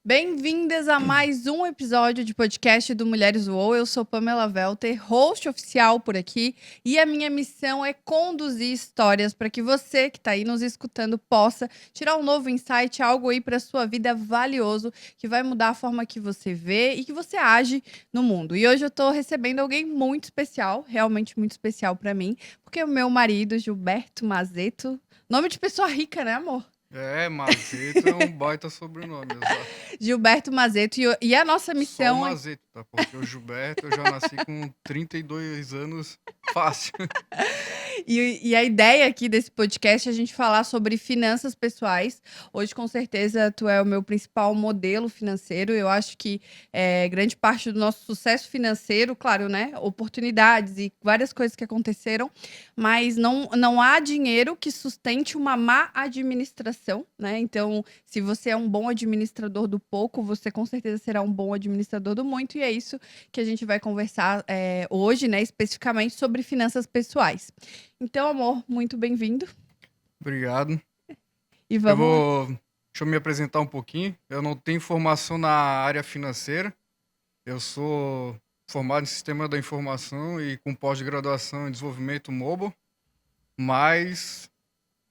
Bem-vindas a mais um episódio de podcast do Mulheres UOL. Eu sou Pamela Welter, host oficial por aqui, e a minha missão é conduzir histórias para que você que está aí nos escutando possa tirar um novo insight, algo aí para sua vida valioso, que vai mudar a forma que você vê e que você age no mundo. E hoje eu estou recebendo alguém muito especial, realmente muito especial para mim, porque o meu marido, Gilberto Mazeto, nome de pessoa rica, né, amor? Mazeto é um baita sobrenome, exato. Gilberto Mazeto, e a nossa Só o missão é. Mazeto, tá? Porque o Gilberto eu já nasci com 32 anos fácil. E a ideia aqui desse podcast é a gente falar sobre finanças pessoais. Hoje, com certeza, tu é o meu principal modelo financeiro. Eu acho que grande parte do nosso sucesso financeiro, claro, né? Oportunidades e várias coisas que aconteceram, mas não há dinheiro que sustente uma má administração, né? Então, se você é um bom administrador do pouco, você com certeza será um bom administrador do muito, e é isso que a gente vai conversar hoje, né? Especificamente sobre finanças pessoais. Então, amor, muito bem-vindo. Obrigado. E vamos lá. Deixa eu me apresentar um pouquinho. Eu não tenho formação na área financeira. Eu sou formado em Sistema da Informação e com pós-graduação em Desenvolvimento Mobile. Mas,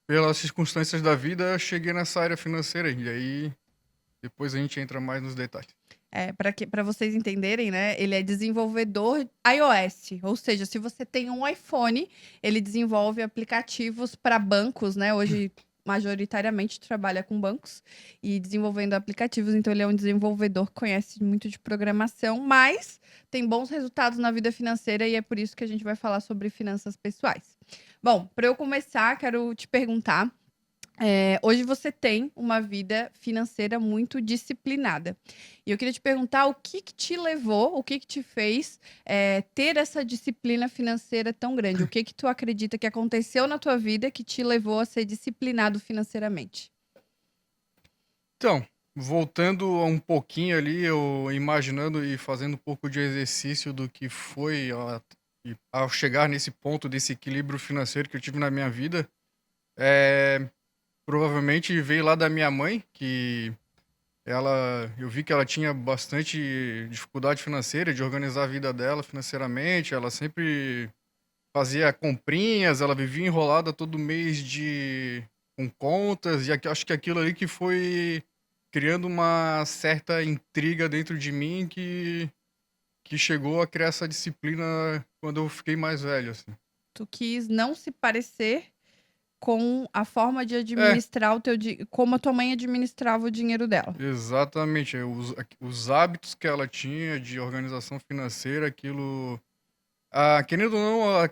pelas circunstâncias da vida, eu cheguei nessa área financeira. E aí, depois a gente entra mais nos detalhes. Para vocês entenderem, né? Ele é desenvolvedor iOS, ou seja, se você tem um iPhone, ele desenvolve aplicativos para bancos, né? Hoje, majoritariamente, trabalha com bancos e desenvolvendo aplicativos. Então, ele é um desenvolvedor que conhece muito de programação, mas tem bons resultados na vida financeira e é por isso que a gente vai falar sobre finanças pessoais. Bom, para eu começar, quero te perguntar. Hoje você tem uma vida financeira muito disciplinada. E eu queria te perguntar o que te levou, o que te fez ter essa disciplina financeira tão grande? O que tu acredita que aconteceu na tua vida que te levou a ser disciplinado financeiramente? Então, voltando um pouquinho ali, eu imaginando e fazendo um pouco de exercício do que foi ao chegar nesse ponto desse equilíbrio financeiro que eu tive na minha vida, é, provavelmente veio lá da minha mãe, que eu vi que ela tinha bastante dificuldade financeira de organizar a vida dela financeiramente. Ela sempre fazia comprinhas, ela vivia enrolada todo mês com contas, e acho que aquilo ali que foi criando uma certa intriga dentro de mim que chegou a criar essa disciplina quando eu fiquei mais velho, assim. Tu quis não se parecer com a forma de É, administrar como a tua mãe administrava o dinheiro dela. exatamente. Os hábitos que ela tinha de organização financeira, aquilo, querendo ou não,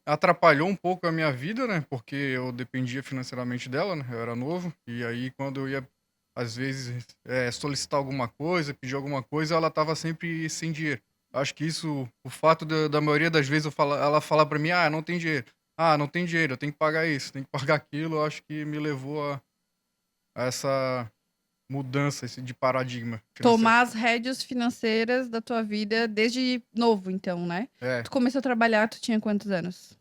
atrapalhou um pouco a minha vida, né? Porque eu dependia financeiramente dela, né? Eu era novo. E aí, quando eu ia, às vezes, solicitar alguma coisa, pedir alguma coisa, ela tava sempre sem dinheiro. Acho que isso, o fato da maioria das vezes ela falar pra mim, não tem dinheiro. Não tem dinheiro, eu tenho que pagar isso, tenho que pagar aquilo. Eu acho que me levou a essa mudança de paradigma financeiro. Tomar as rédeas financeiras da tua vida desde novo, então, né? É, Tu começou a trabalhar, tu tinha quantos anos?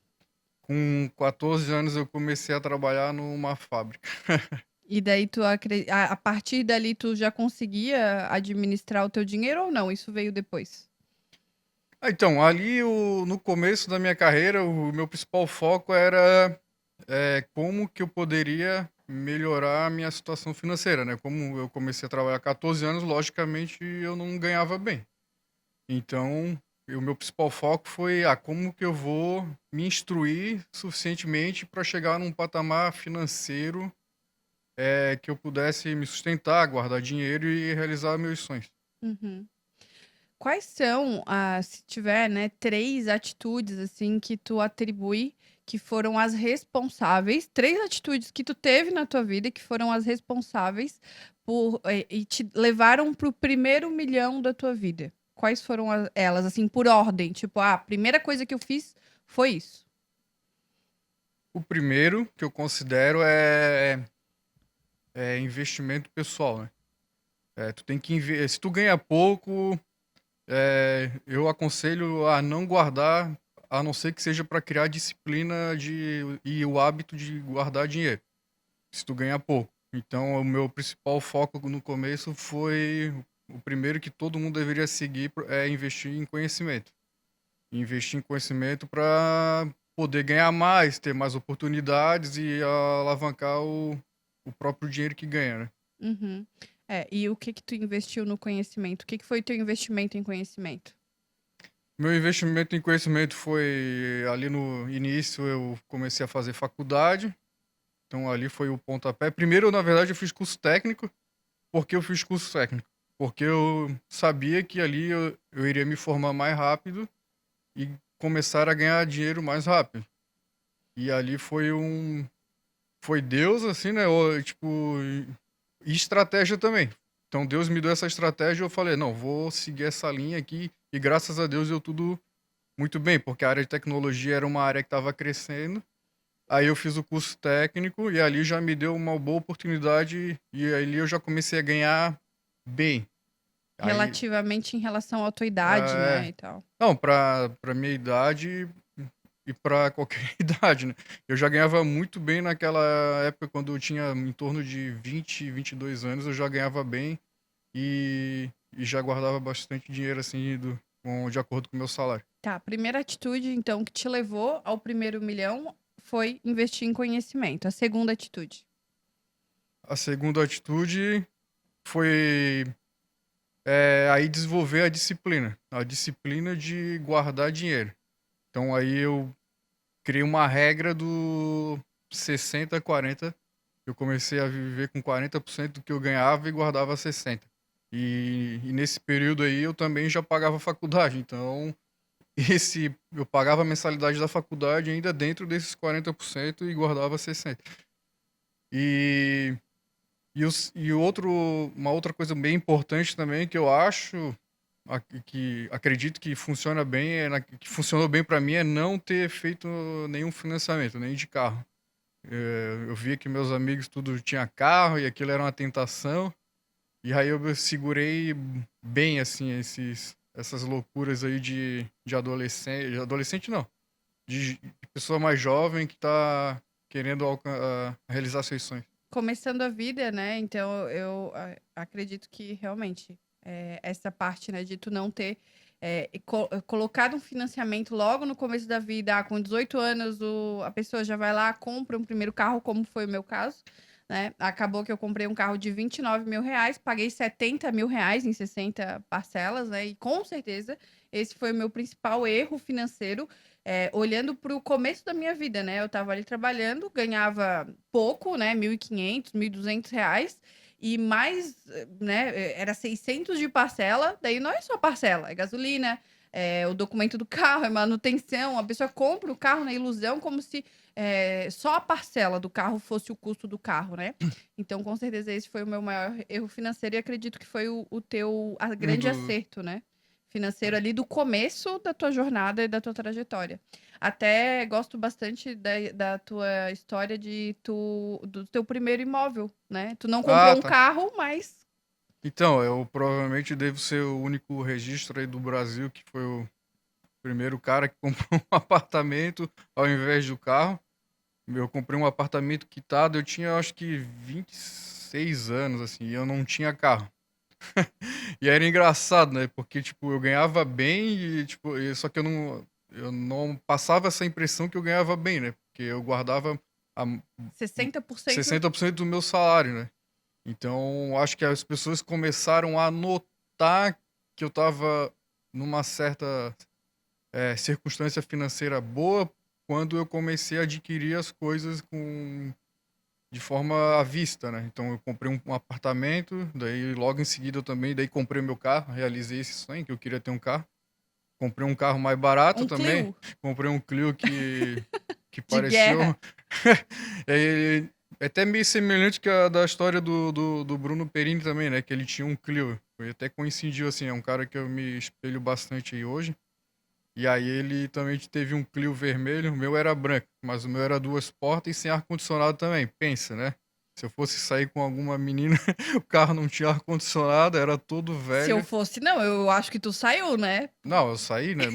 com 14 anos eu comecei a trabalhar numa fábrica. E daí a partir dali tu já conseguia administrar o teu dinheiro ou não? Isso veio depois? Então, ali no começo da minha carreira, o meu principal foco era como que eu poderia melhorar a minha situação financeira, né? Como eu comecei a trabalhar há 14 anos, logicamente eu não ganhava bem. Então, o meu principal foco foi como que eu vou me instruir suficientemente para chegar num patamar financeiro que eu pudesse me sustentar, guardar dinheiro e realizar meus sonhos. Uhum. Quais são, se tiver, né, 3 atitudes, assim, que tu atribui que foram as responsáveis, 3 atitudes que tu teve na tua vida que foram as responsáveis e te levaram para o primeiro milhão da tua vida? Quais foram elas, assim, por ordem? Tipo, a primeira coisa que eu fiz foi isso. O primeiro que eu considero é investimento pessoal, né? Tu tem que se tu ganha pouco, eu aconselho a não guardar, a não ser que seja para criar disciplina e o hábito de guardar dinheiro, se tu ganha pouco. Então, o meu principal foco no começo foi o primeiro que todo mundo deveria seguir é investir em conhecimento. Investir em conhecimento para poder ganhar mais, ter mais oportunidades e alavancar o próprio dinheiro que ganha, né? Uhum. E o que que tu investiu no conhecimento? O que que foi teu investimento em conhecimento? Meu investimento em conhecimento foi ali no início, eu comecei a fazer faculdade, então ali foi o pontapé. Primeiro, na verdade, eu fiz curso técnico. Por que eu fiz curso técnico? Porque eu sabia que ali eu iria me formar mais rápido e começar a ganhar dinheiro mais rápido. E ali foi Deus, assim, né? Tipo, e estratégia também. Então Deus me deu essa estratégia e eu falei, não, vou seguir essa linha aqui. E graças a Deus deu tudo muito bem, porque a área de tecnologia era uma área que estava crescendo. Aí eu fiz o curso técnico e ali já me deu uma boa oportunidade e ali eu já comecei a ganhar bem. Aí, Relativamente em relação à tua idade, né, é, e tal. não, pra minha idade e pra qualquer idade, né? Eu já ganhava muito bem naquela época, quando eu tinha em torno de 20, 22 anos, eu já ganhava bem e já guardava bastante dinheiro, assim, de acordo com o meu salário. Tá, a primeira atitude, então, que te levou ao primeiro milhão foi investir em conhecimento. A segunda atitude. A segunda atitude foi aí desenvolver a disciplina de guardar dinheiro. Então aí eu criei uma regra do 60-40. Eu comecei a viver com 40% do que eu ganhava e guardava 60%. E nesse período aí eu também já pagava faculdade. Então, eu pagava a mensalidade da faculdade ainda dentro desses 40% e guardava 60%. E, uma outra coisa bem importante também que eu acho, que acredito que funciona bem, que funcionou bem para mim, é não ter feito nenhum financiamento, nem de carro. Eu via que meus amigos tudo tinha carro e aquilo era uma tentação. E aí eu segurei bem, assim, essas loucuras aí de adolescente. De adolescente não. De pessoa mais jovem que tá querendo realizar seus sonhos. Começando a vida, né, então eu acredito que realmente, essa parte, né, de tu não ter, colocado um financiamento logo no começo da vida, com 18 anos a pessoa já vai lá, compra um primeiro carro, como foi o meu caso, né, acabou que eu comprei um carro de R$ 29.000, paguei R$ 70.000 em 60 parcelas, né, e com certeza esse foi o meu principal erro financeiro, olhando para o começo da minha vida, né? Eu estava ali trabalhando, ganhava pouco, né? R$ 1.500, R$ 1.200. E mais, né? Era 600 de parcela. Daí não é só parcela, é gasolina, é o documento do carro, é manutenção. A pessoa compra o carro na ilusão como se só a parcela do carro fosse o custo do carro, né? Então, com certeza, esse foi o meu maior erro financeiro e acredito que foi o teu Um grande do, acerto, né? Financeiro ali do começo da tua jornada e da tua trajetória. Até gosto bastante da tua história do teu primeiro imóvel, né? Tu não comprou Ah, um tá. carro, mas Então, eu provavelmente devo ser o único registro aí do Brasil que foi o primeiro cara que comprou um apartamento ao invés do carro. Eu comprei um apartamento quitado, eu tinha acho que 26 anos, assim, e eu não tinha carro. E era engraçado, né? Porque, tipo, eu ganhava bem e, tipo, só que eu não passava essa impressão que eu ganhava bem, né? Porque eu guardava a 60%. 60% do meu salário, né? Então, acho que as pessoas começaram a notar que eu tava numa certa circunstância financeira boa quando eu comecei a adquirir as coisas de forma à vista, né? Então eu comprei um apartamento, daí logo em seguida eu também, daí comprei meu carro, realizei esse sonho que eu queria ter um carro. Comprei um carro mais barato Um também, Clio comprei um Clio que de parecia guerra. é até meio semelhante que a da história do Bruno Perini também, né? Que ele tinha um Clio. Foi até coincidiu, assim, é um cara que eu me espelho bastante aí hoje. E aí ele também teve um Clio vermelho, o meu era branco, mas o meu era duas portas e sem ar-condicionado também. Pensa, né? Se eu fosse sair com alguma menina, o carro não tinha ar-condicionado, era todo Se eu velho. fosse, não, eu acho que tu saiu, né? Não, eu saí, né?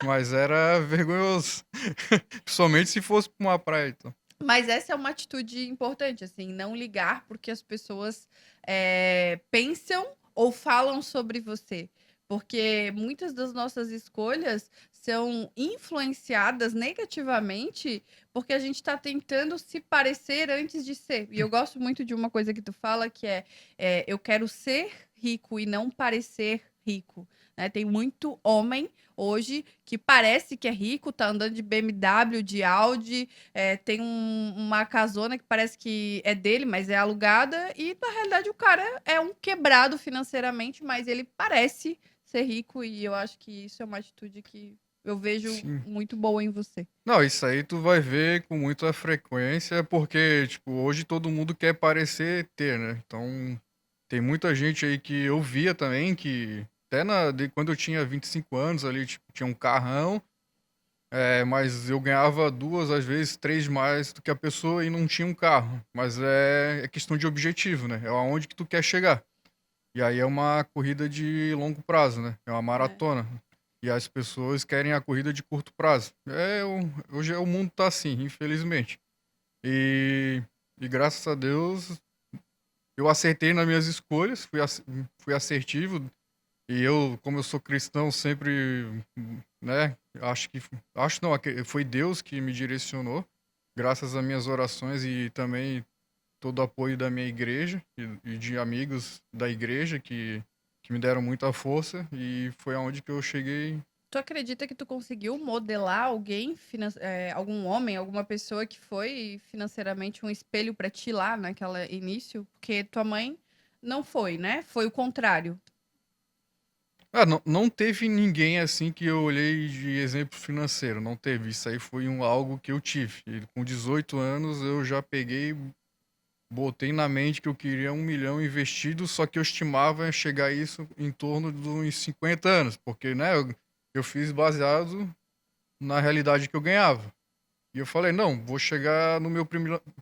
Mas era vergonhoso. Somente se fosse pra uma praia, então. Mas essa é uma atitude importante, assim, não ligar porque as pessoas pensam ou falam sobre você. Porque muitas das nossas escolhas são influenciadas negativamente porque a gente está tentando se parecer antes de ser. E eu gosto muito de uma coisa que tu fala que eu quero ser rico e não parecer rico. Né? Tem muito homem hoje que parece que é rico, tá andando de BMW, de Audi, tem uma casona que parece que é dele, mas é alugada, e na realidade o cara é um quebrado financeiramente, mas ele parece ser rico, e eu acho que isso é uma atitude que eu vejo Sim. muito boa em você. Não, isso aí tu vai ver com muita frequência, porque, tipo, hoje todo mundo quer parecer ter, né? Então, tem muita gente aí que eu via também, que até quando eu tinha 25 anos ali, tipo, tinha um carrão, mas eu ganhava duas, às vezes três mais do que a pessoa e não tinha um carro. Mas é questão de objetivo, né? É aonde que tu quer chegar. E aí é uma corrida de longo prazo, né? É uma É. maratona. E as pessoas querem a corrida de curto prazo. Hoje o mundo tá assim, infelizmente. E, e graças a Deus eu acertei nas minhas escolhas, fui assertivo. E eu, como eu sou cristão, sempre, né? Acho não, foi Deus que me direcionou, graças às minhas orações e também todo o apoio da minha igreja e de amigos da igreja que me deram muita força e foi aonde que eu cheguei. Tu acredita que tu conseguiu modelar alguém, algum homem, alguma pessoa que foi financeiramente um espelho pra ti lá naquela início? Porque tua mãe não foi, né? Foi o contrário. Não teve ninguém assim que eu olhei de exemplo financeiro, não teve. Isso aí foi algo que eu tive. E com 18 anos eu já peguei, botei na mente que eu queria 1 milhão investido, só que eu estimava chegar a isso em torno dos 50 anos, porque, né, eu fiz baseado na realidade que eu ganhava. E eu falei, não, vou chegar no meu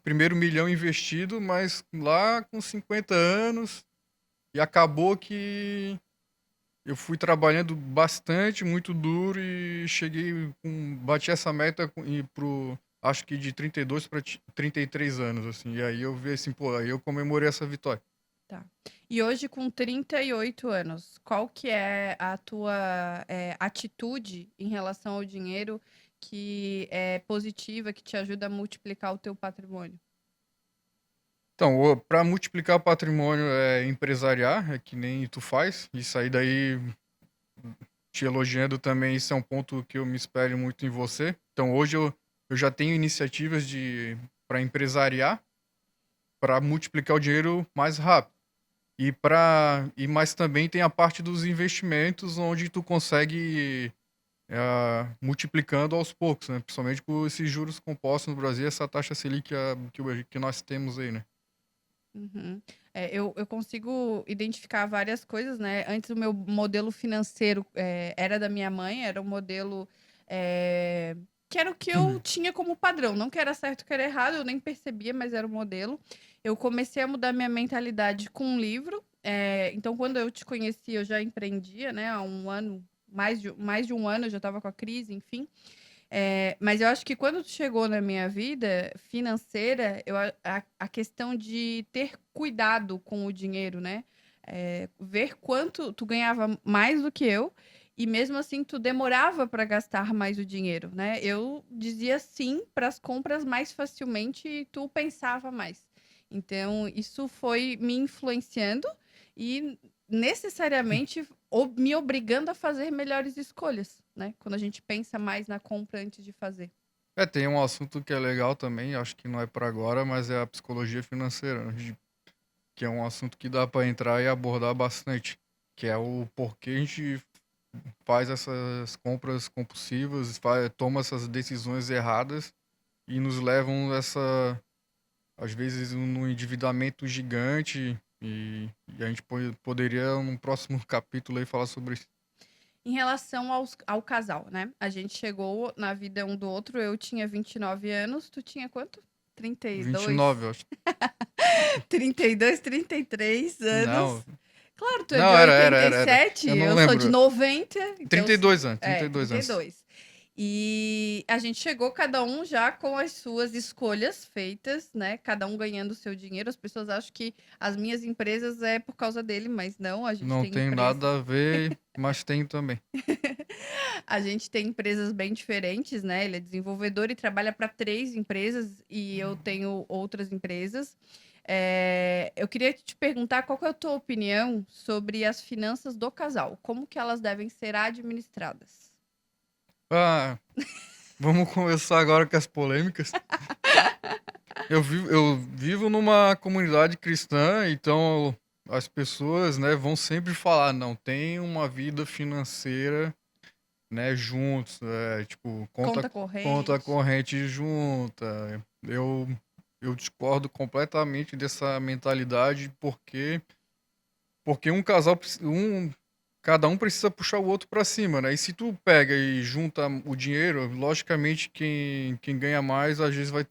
primeiro milhão investido, mas lá com 50 anos. E acabou que eu fui trabalhando bastante, muito duro e bati essa meta e acho que de 32 para 33 anos, assim. E aí eu vi assim, pô, aí eu comemorei essa vitória. Tá. E hoje, com 38 anos, qual que é a tua atitude em relação ao dinheiro que é positiva, que te ajuda a multiplicar o teu patrimônio? Então, para multiplicar patrimônio é empresariar, é que nem tu faz. Isso aí daí, te elogiando também, isso é um ponto que eu me espelho muito em você. Então, hoje eu já tenho iniciativas para empresariar, para multiplicar o dinheiro mais rápido. Mas também tem a parte dos investimentos, onde tu consegue multiplicando aos poucos, né? Principalmente com esses juros compostos no Brasil, essa taxa Selic que nós temos aí, né? Uhum. Eu consigo identificar várias coisas, né? Antes o meu modelo financeiro era da minha mãe, era um modelo que era o que eu tinha como padrão. Não que era certo, que era errado, eu nem percebia, mas era o modelo. Eu comecei a mudar minha mentalidade com um livro. Então, quando eu te conheci, eu já empreendia, né? Há um ano, mais de um ano, eu já estava com a crise, enfim. Mas eu acho que quando tu chegou na minha vida financeira, a questão de ter cuidado com o dinheiro, né? Ver quanto tu ganhava mais do que eu, e mesmo assim tu demorava para gastar mais o dinheiro, né? Eu dizia sim para as compras mais facilmente e tu pensava mais. Então, isso foi me influenciando e necessariamente me obrigando a fazer melhores escolhas, né? Quando a gente pensa mais na compra antes de fazer. Tem um assunto que é legal também, acho que não é para agora, mas é a psicologia financeira, né? Que é um assunto que dá para entrar e abordar bastante, que é o porquê a gente faz essas compras compulsivas, toma essas decisões erradas e nos levam às vezes, num endividamento gigante e a gente poderia, num próximo capítulo aí, falar sobre isso. Em relação ao casal, né? A gente chegou na vida um do outro. Eu tinha 29 anos, tu tinha quanto? 29, 32. eu acho. 32, 33 Não, anos. Claro, tu é de não, era. 87, Eu não eu sou de lembro. 90, então 32 anos, 32 trinta e anos. dois. E a gente chegou cada um já com as suas escolhas feitas, né? Cada um ganhando o seu dinheiro. As pessoas acham que as minhas empresas é por causa dele, mas não, a gente Não tem tem empresas. nada a ver, mas tem também. A gente tem empresas bem diferentes, né? Ele é desenvolvedor e trabalha para 3 empresas e eu tenho outras empresas. Eu queria te perguntar qual que é a tua opinião sobre as finanças do casal, como que elas devem ser administradas? Ah, vamos começar agora com as polêmicas. Eu vivo numa comunidade cristã, então as pessoas, né, vão sempre falar, não, tem uma vida financeira, né, juntos, tipo, conta, Conta conta corrente. corrente junta. Eu discordo completamente dessa mentalidade, porque um casal, cada um precisa puxar o outro pra cima, né? E se tu pega e junta o dinheiro, logicamente quem ganha mais às vezes vai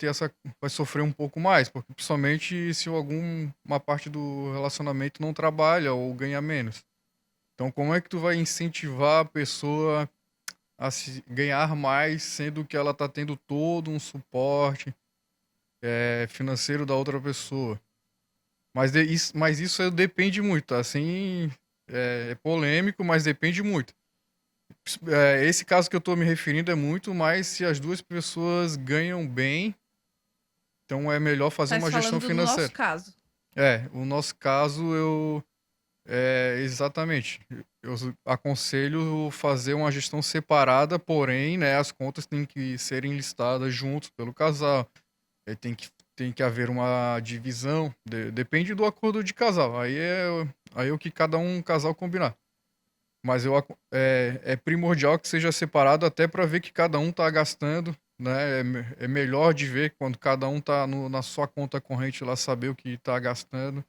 sofrer um pouco mais, porque principalmente se uma parte do relacionamento não trabalha ou ganha menos. Então, como é que tu vai incentivar a pessoa a se ganhar mais, sendo que ela tá tendo todo um suporte financeiro da outra pessoa? Mas isso depende muito, tá? Assim, é polêmico, mas depende muito. Esse caso que eu tô me referindo é muito mais se as duas pessoas ganham bem, então é melhor fazer Tá uma gestão falando do nosso financeira. caso. O nosso caso, exatamente. Eu aconselho fazer uma gestão separada, porém, né, as contas têm que serem listadas juntos pelo casal. Tem que haver uma divisão, depende do acordo de casal. Aí é o que cada casal combinar. Mas é primordial que seja separado até para ver que cada um tá gastando, né? É melhor de ver quando cada um tá na sua conta corrente lá, saber o que tá gastando.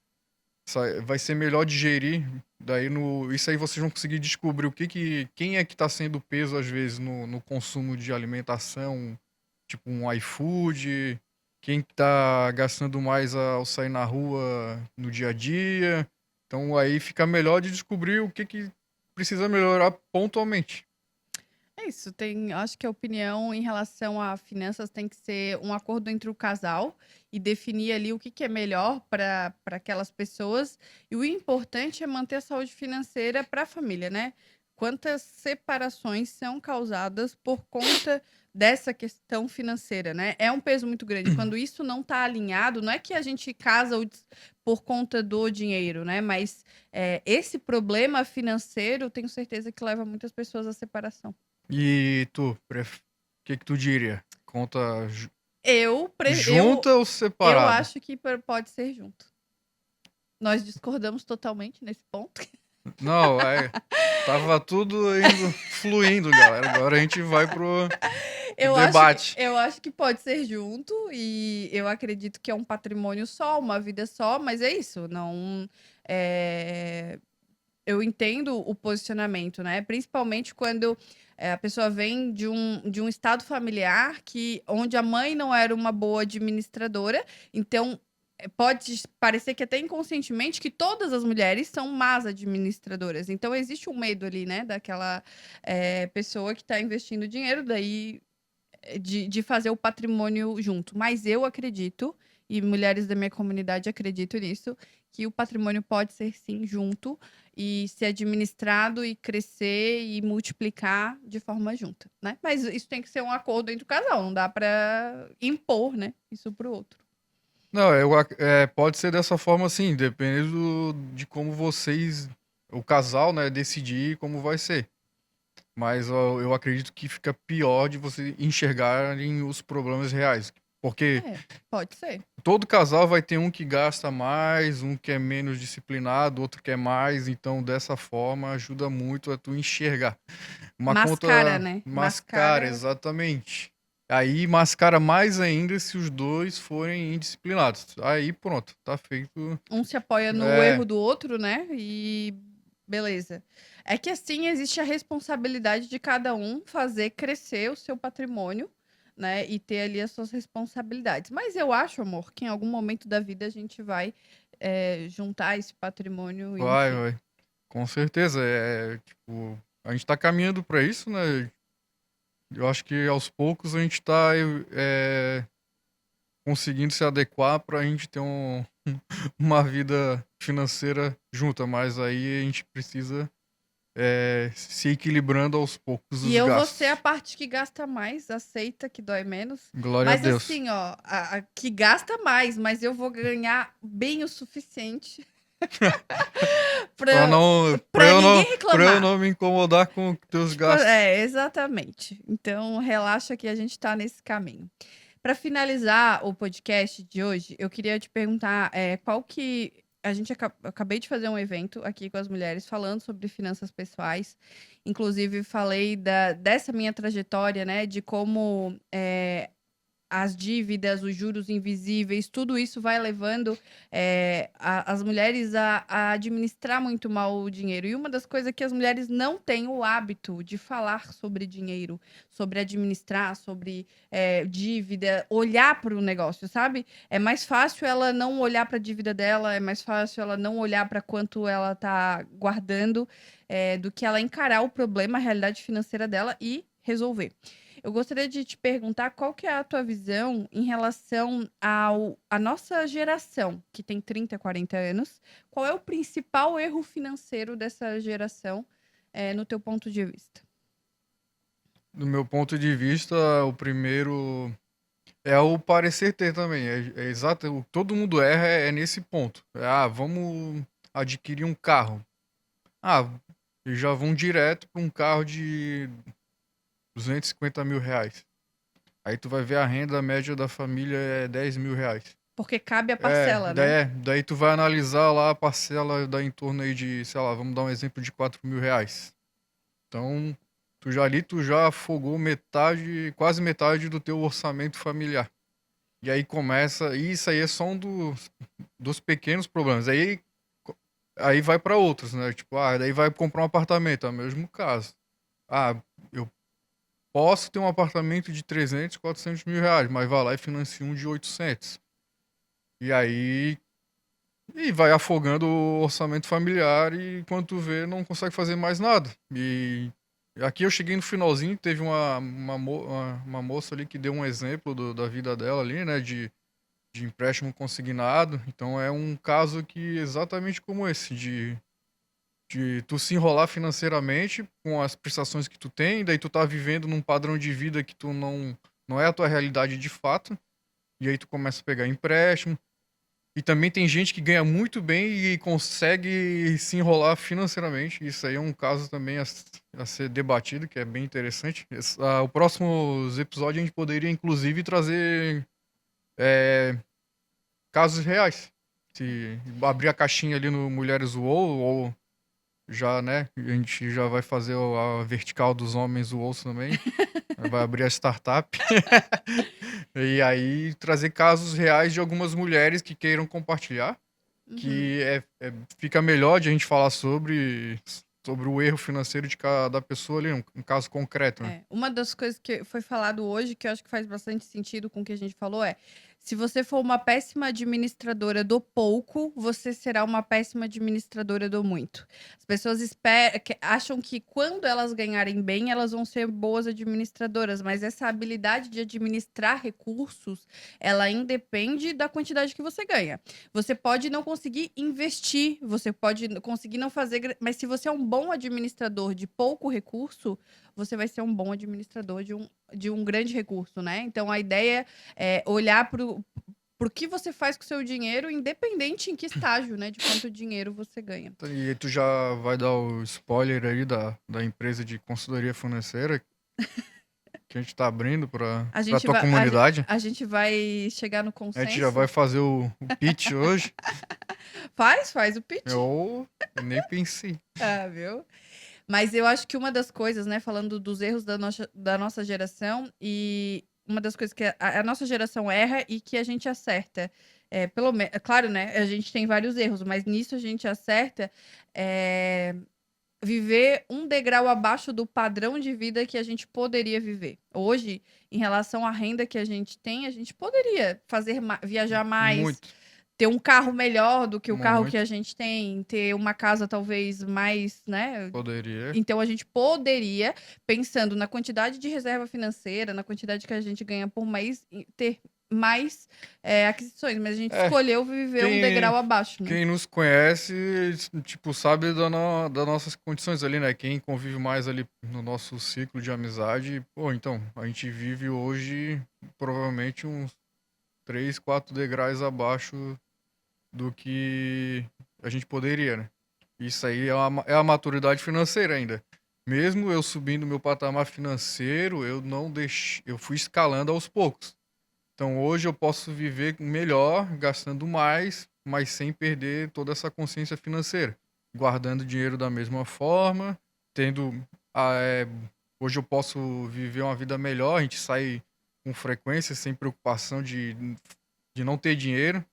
Vai ser melhor de gerir. Daí isso aí vocês vão conseguir descobrir quem é que tá sendo peso às vezes no consumo de alimentação, tipo um iFood, quem que tá gastando mais ao sair na rua no dia a dia. Então aí fica melhor de descobrir o que precisa melhorar pontualmente. É isso, acho que a opinião em relação a finanças tem que ser um acordo entre o casal e definir ali o que que é melhor para aquelas pessoas. E o importante é manter a saúde financeira para a família, né? Quantas separações são causadas por conta dessa questão financeira, né? É um peso muito grande. Quando isso não está alinhado, não é que a gente casa por conta do dinheiro, né? Mas esse problema financeiro, tenho certeza que leva muitas pessoas à separação. E tu, que tu diria? Conta Eu, pre- eu, junta ou eu separada? acho que pode ser junto. Nós discordamos totalmente nesse ponto. Não, tava tudo indo fluindo, galera. Agora a gente vai pro debate. Eu acho que pode ser junto e eu acredito que é um patrimônio só, uma vida só, mas é isso. Não, é, eu entendo o posicionamento, né? Principalmente quando a pessoa vem de um estado familiar onde a mãe não era uma boa administradora, então pode parecer que até inconscientemente que todas as mulheres são más administradoras. Então existe um medo ali, né, daquela pessoa que está investindo dinheiro, daí de fazer o patrimônio junto. Mas eu acredito, e mulheres da minha comunidade acreditam nisso, que o patrimônio pode ser sim junto e ser administrado e crescer e multiplicar de forma junta, né? Mas isso tem que ser um acordo entre o casal, não dá para impor, né, isso pro outro. Não, pode ser dessa forma sim, dependendo de como o casal, né, decidir como vai ser. Mas ó, eu acredito que fica pior de você enxergarem os problemas reais. Porque É, pode ser. todo casal vai ter um que gasta mais, um que é menos disciplinado, outro que é mais. Então, dessa forma, ajuda muito a tu enxergar. Uma Mascara, conta né? mascara, Mascara, exatamente. Aí mascara mais ainda se os dois forem indisciplinados. Aí pronto, tá feito. um se apoia no erro É, do outro, né? E beleza. É que assim existe a responsabilidade de cada um fazer crescer o seu patrimônio, né? E ter ali as suas responsabilidades. Mas eu acho, amor, que em algum momento da vida a gente vai juntar esse patrimônio, e, vai, enfim. vai. Com certeza. Tipo, a gente tá caminhando pra isso, né? Eu acho que aos poucos a gente tá conseguindo se adequar pra gente ter uma vida financeira junta, mas aí a gente precisa se equilibrando aos poucos E os eu vou ser a gastos. parte que gasta mais, aceita que dói menos. Glória a Mas Deus. assim, ó, que gasta mais, mas eu vou ganhar bem o suficiente Pra pra, não, pra pra eu ninguém não, pra eu reclamar. não me incomodar com teus Tipo, gastos. exatamente. Então, relaxa que a gente tá nesse caminho. Para finalizar o podcast de hoje, eu queria te perguntar qual que eu acabei de fazer um evento aqui com as mulheres falando sobre finanças pessoais. Inclusive, falei dessa minha trajetória, né? De como as dívidas, os juros invisíveis, tudo isso vai levando as mulheres a administrar muito mal o dinheiro. E uma das coisas que as mulheres não têm o hábito de falar sobre dinheiro, sobre administrar, sobre dívida, olhar para o negócio, sabe? É mais fácil ela não olhar para a dívida dela, é mais fácil ela não olhar para quanto ela está guardando, do que ela encarar o problema, a realidade financeira dela e resolver. Eu gostaria de te perguntar qual que é a tua visão em relação à nossa geração, que tem 30, 40 anos. Qual é o principal erro financeiro dessa geração, no teu ponto de vista? Do meu ponto de vista, o primeiro é o parecer ter também. É exato, todo mundo erra nesse ponto. Vamos adquirir um carro. Ah, e já vão direto para um carro de 250 mil reais. Aí tu vai ver a renda média da família é 10 mil reais. Porque cabe a parcela, né? Daí tu vai analisar lá a parcela da em torno aí de, sei lá, vamos dar um exemplo de 4 mil reais. Então, tu já afogou metade, quase metade do teu orçamento familiar. E aí começa, e isso aí é só dos pequenos problemas. Aí vai para outros, né? Tipo, daí vai comprar um apartamento, é o mesmo caso. Eu posso ter um apartamento de 300, 400 mil reais, mas vai lá e financia um de 800. E aí, e vai afogando o orçamento familiar e quando tu vê, não consegue fazer mais nada. E aqui eu cheguei no finalzinho, teve uma moça ali que deu um exemplo da vida dela ali, né? De empréstimo consignado. Então é um caso que exatamente como esse, de tu se enrolar financeiramente com as prestações que tu tem, daí tu tá vivendo num padrão de vida que tu não é a tua realidade de fato, e aí tu começa a pegar empréstimo. E também tem gente que ganha muito bem e consegue se enrolar financeiramente. Isso aí é um caso também a ser debatido, que é bem interessante. O próximo episódio a gente poderia, inclusive, trazer é, casos reais. Se abrir a caixinha ali no Mulheres UOL, ou já, né? A gente já vai fazer a vertical dos homens UOL também. Vai abrir a startup. E aí trazer casos reais de algumas mulheres que queiram compartilhar. Uhum. Que fica melhor de a gente falar sobre o erro financeiro de cada pessoa ali, um caso concreto, né? Uma das coisas que foi falado hoje, que eu acho que faz bastante sentido com o que a gente falou, se você for uma péssima administradora do pouco, você será uma péssima administradora do muito. As pessoas acham que quando elas ganharem bem, elas vão ser boas administradoras, mas essa habilidade de administrar recursos, ela independe da quantidade que você ganha. Você pode não conseguir investir, você pode conseguir não fazer, mas se você é um bom administrador de pouco recurso, você vai ser um bom administrador de um grande recurso, né? Então, a ideia é olhar para o que você faz com o seu dinheiro, independente em que estágio, né? De quanto dinheiro você ganha. E tu já vai dar o spoiler aí da empresa de consultoria financeira que a gente tá abrindo A pra gente tua vai, comunidade. a gente vai chegar no A gente já consenso. vai fazer o pitch hoje. Faz o pitch. Eu nem pensei. Viu? Mas eu acho que uma das coisas, né, falando dos erros da nossa geração, e uma das coisas que a nossa geração erra e que a gente acerta. Claro, né? A gente tem vários erros, mas nisso a gente acerta viver um degrau abaixo do padrão de vida que a gente poderia viver. Hoje, em relação à renda que a gente tem, a gente poderia viajar mais, Muito. ter um carro melhor do que o carro que a Muito. gente tem, ter uma casa talvez mais, né? Poderia. Então a gente poderia, pensando na quantidade de reserva financeira, na quantidade que a gente ganha por mês, ter mais aquisições, mas a gente É, escolheu viver um quem, degrau abaixo, né? quem nos conhece, tipo, sabe das nossas condições ali, né? Quem convive mais ali no nosso ciclo de amizade, pô, então, a gente vive hoje provavelmente uns 3, 4 degraus abaixo do que a gente poderia, né? Isso aí é a maturidade financeira ainda. Mesmo eu subindo meu patamar financeiro, eu não deixei, eu fui escalando aos poucos. Então hoje eu posso viver melhor, gastando mais, mas sem perder toda essa consciência financeira. Guardando dinheiro da mesma forma, tendo. ah, é, hoje eu posso viver uma vida melhor, a gente sai com frequência, sem preocupação de não ter dinheiro.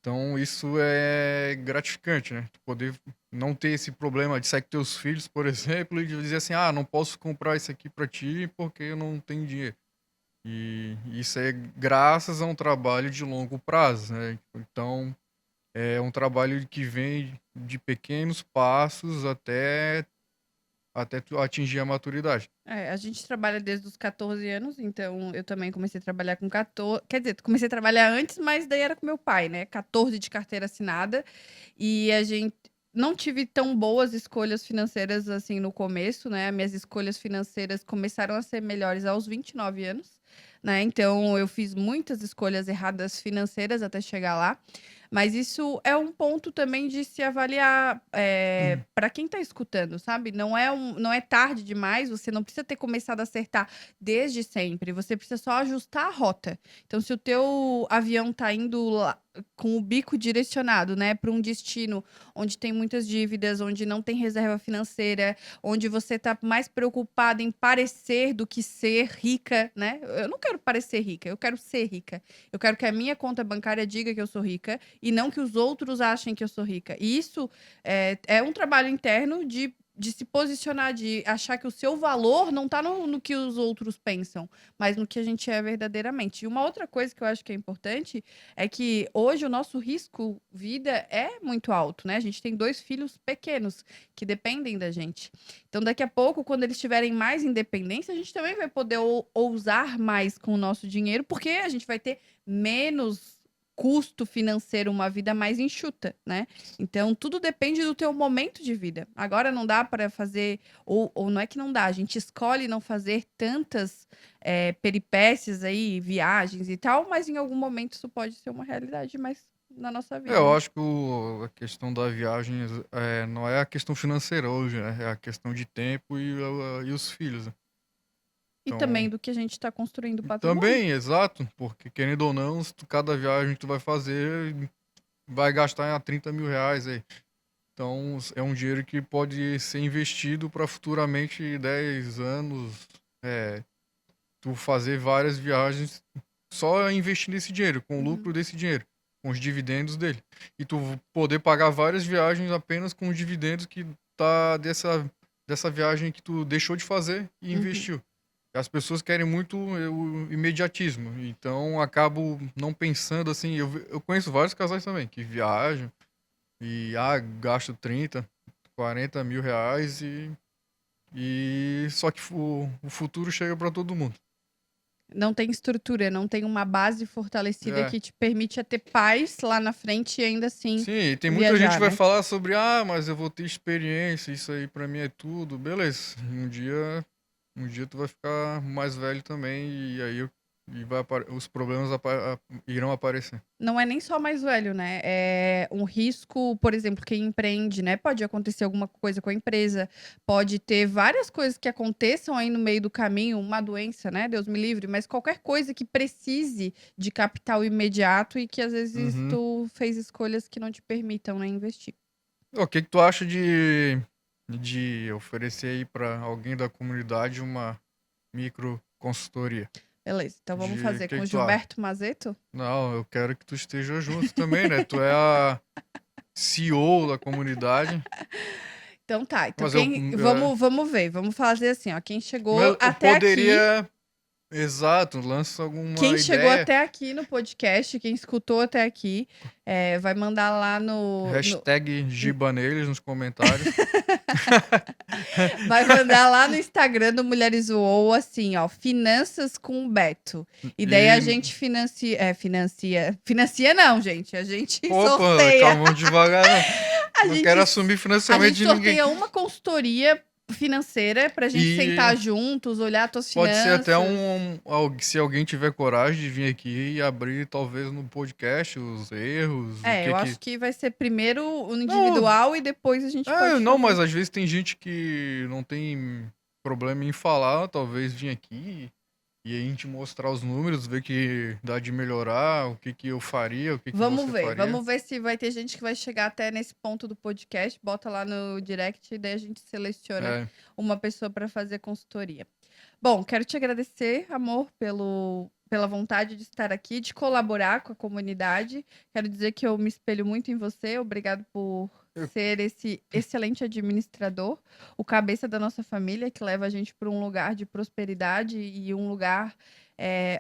Então isso é gratificante, né? Tu poder não ter esse problema de sair com teus filhos, por exemplo, e de dizer assim, ah, não posso comprar isso aqui pra ti porque eu não tenho dinheiro. E isso é graças a um trabalho de longo prazo, né? Então, é um trabalho que vem de pequenos passos até tu atingir a maturidade. A gente trabalha desde os 14 anos, então eu também comecei a trabalhar com 14. Quer dizer, comecei a trabalhar antes, mas daí era com meu pai, né? 14 de carteira assinada. E a gente não tive tão boas escolhas financeiras assim no começo, né? Minhas escolhas financeiras começaram a ser melhores aos 29 anos, né? Então eu fiz muitas escolhas erradas financeiras até chegar lá. Mas isso é um ponto também de se avaliar para quem está escutando, sabe? Não é tarde demais, você não precisa ter começado a acertar desde sempre, você precisa só ajustar a rota. Então, se o teu avião está indo lá, com o bico direcionado, né, para um destino onde tem muitas dívidas, onde não tem reserva financeira, onde você está mais preocupado em parecer do que ser rica, né? Eu não quero parecer rica, eu quero ser rica. Eu quero que a minha conta bancária diga que eu sou rica e não que os outros achem que eu sou rica. E isso é um trabalho interno de se posicionar, de achar que o seu valor não está no que os outros pensam, mas no que a gente é verdadeiramente. E uma outra coisa que eu acho que é importante é que hoje o nosso risco vida é muito alto, né? A gente tem 2 filhos pequenos que dependem da gente. Então, daqui a pouco, quando eles tiverem mais independência, a gente também vai poder ousar mais com o nosso dinheiro, porque a gente vai ter menos custo financeiro, uma vida mais enxuta, né? Então, tudo depende do teu momento de vida. Agora não dá para fazer, ou não é que não dá, a gente escolhe não fazer tantas peripécias aí, viagens e tal, mas em algum momento isso pode ser uma realidade mais na nossa vida, Eu né? acho que a questão da viagem não é a questão financeira hoje, né? É a questão de tempo e os filhos, né? E também Então, do que a gente está construindo e patrimônio. também, exato, porque querendo ou não, cada viagem que tu vai fazer vai gastar 30 mil reais aí. Então, é um dinheiro que pode ser investido para futuramente 10 anos, é, tu fazer várias viagens só investindo esse dinheiro, com o Uhum. lucro desse dinheiro, com os dividendos dele. E tu poder pagar várias viagens apenas com os dividendos que tá dessa viagem que tu deixou de fazer e Uhum. investiu. As pessoas querem muito o imediatismo, então acabo não pensando assim. Eu conheço vários casais também que viajam e gasto 30, 40 mil reais e só que o futuro chega para todo mundo. Não tem estrutura, não tem uma base fortalecida É. que te permite a ter paz lá na frente e ainda assim Sim, e tem muita gente que viajar, vai né? falar sobre, mas eu vou ter experiência, isso aí pra mim é tudo. Beleza. Um dia tu vai ficar mais velho também e aí os problemas irão aparecer. Não é nem só mais velho, né? É um risco, por exemplo, quem empreende, né? Pode acontecer alguma coisa com a empresa, pode ter várias coisas que aconteçam aí no meio do caminho, uma doença, né? Deus me livre, mas qualquer coisa que precise de capital imediato e que às vezes Uhum. tu fez escolhas que não te permitam, né, investir. O que que tu acha de oferecer aí pra alguém da comunidade uma micro consultoria? Beleza, então vamos O fazer que com o que tu acha? Gilberto Mazeto? Não, eu quero que tu esteja junto também, né? Tu é a CEO da comunidade, Então tá, então mas eu, quem. é, Vamos ver, vamos fazer assim, ó. Quem chegou mas eu até aqui. poderia. Exato, lança alguma Quem chegou ideia. até aqui no podcast, quem escutou até aqui, vai mandar lá no Hashtag Gibaneles nos comentários. vai mandar lá no Instagram do Mulheres UOL, assim, ó, finanças com o Beto. E daí a E, gente financia não, gente, a gente opa, sorteia. calma, vamos devagar. A Não gente, quero assumir a financiamento gente de ninguém. sorteia uma consultoria financeira pra gente sentar E juntos, olhar tuas pode ser até finanças. se alguém tiver coragem de vir aqui e abrir, talvez, no podcast, os erros, o que Eu que... acho que vai ser primeiro o Não, individual e depois a gente pode não, fazer. mas às vezes tem gente que não tem problema em falar, talvez vir aqui e a gente mostrar os números, ver que dá de melhorar, o que que eu faria, o que que você faria. Vamos ver se vai ter gente que vai chegar até nesse ponto do podcast. Bota lá no direct e daí a gente seleciona É, uma pessoa para fazer consultoria. Bom, quero te agradecer, amor, pela vontade de estar aqui, de colaborar com a comunidade. Quero dizer que eu me espelho muito em você. Obrigado por Eu- ser esse excelente administrador, o cabeça da nossa família, que leva a gente para um lugar de prosperidade e um lugar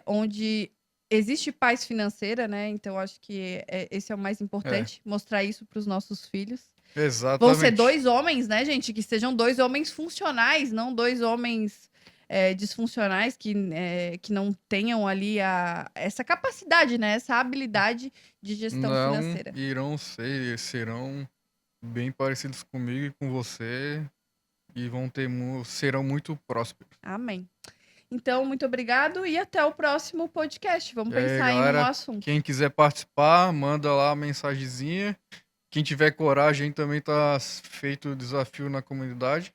onde existe paz financeira, né? Então, acho que esse é o mais importante, mostrar isso para os nossos filhos. Vão ser exatamente. 2 homens, né, gente? Que sejam 2 homens funcionais, não 2 homens disfuncionais que não tenham ali essa capacidade, né? Essa habilidade de gestão Não financeira. serão bem parecidos comigo e com você e serão muito prósperos. Amém. Então, muito obrigado e até o próximo podcast. Vamos E aí, pensar em um galera, assunto. quem quiser participar, manda lá a mensagenzinha. Quem tiver coragem também tá feito o desafio na comunidade.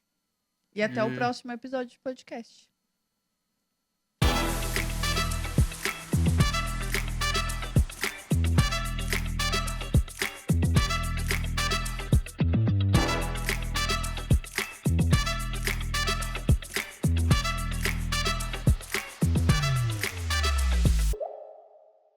E até o E próximo episódio de podcast.